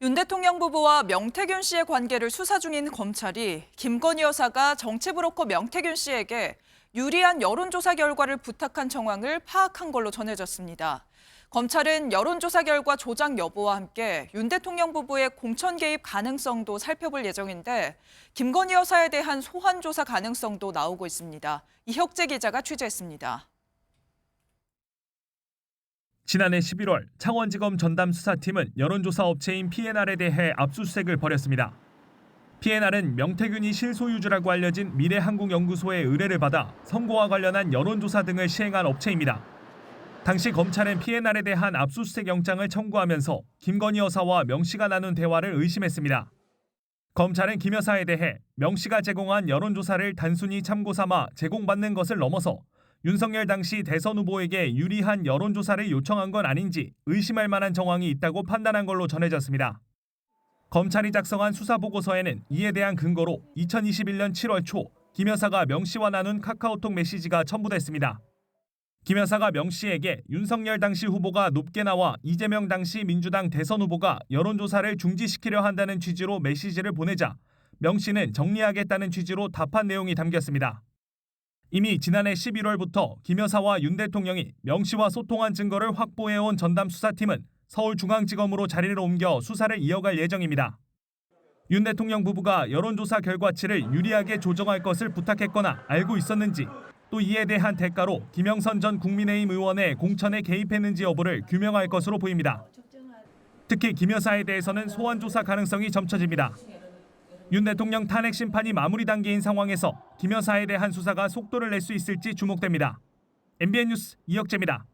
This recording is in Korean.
윤 대통령 부부와 명태균 씨의 관계를 수사 중인 검찰이 김건희 여사가 정치 브로커 명태균 씨에게 유리한 여론조사 결과를 부탁한 정황을 파악한 걸로 전해졌습니다. 검찰은 여론조사 결과 조작 여부와 함께 윤 대통령 부부의 공천 개입 가능성도 살펴볼 예정인데 김건희 여사에 대한 소환 조사 가능성도 나오고 있습니다. 이혁재 기자가 취재했습니다. 지난해 11월 창원지검 전담수사팀은 여론조사 업체인 P&R에 대해 압수수색을 벌였습니다. P&R은 명태균이 실소유주라고 알려진 미래한국연구소의 의뢰를 받아 선거와 관련한 여론조사 등을 시행한 업체입니다. 당시 검찰은 P&R에 대한 압수수색 영장을 청구하면서 김건희 여사와 명 씨가 나눈 대화를 의심했습니다. 검찰은 김 여사에 대해 명 씨가 제공한 여론조사를 단순히 참고 삼아 제공받는 것을 넘어서 윤석열 당시 대선 후보에게 유리한 여론조사를 요청한 건 아닌지 의심할 만한 정황이 있다고 판단한 걸로 전해졌습니다. 검찰이 작성한 수사보고서에는 이에 대한 근거로 2021년 7월 초 김 여사가 명 씨와 나눈 카카오톡 메시지가 첨부됐습니다. 김 여사가 명 씨에게 윤석열 당시 후보가 높게 나와 이재명 당시 민주당 대선 후보가 여론조사를 중지시키려 한다는 취지로 메시지를 보내자 명 씨는 정리하겠다는 취지로 답한 내용이 담겼습니다. 이미 지난해 11월부터 김 여사와 윤 대통령이 명 씨와 소통한 증거를 확보해온 전담수사팀은 서울중앙지검으로 자리를 옮겨 수사를 이어갈 예정입니다. 윤 대통령 부부가 여론조사 결과치를 유리하게 조정할 것을 부탁했거나 알고 있었는지, 또 이에 대한 대가로 김영선 전 국민의힘 의원의 공천에 개입했는지 여부를 규명할 것으로 보입니다. 특히 김 여사에 대해서는 소환조사 가능성이 점쳐집니다. 윤 대통령 탄핵 심판이 마무리 단계인 상황에서 김 여사에 대한 수사가 속도를 낼 수 있을지 주목됩니다. MBN 뉴스 이혁재입니다.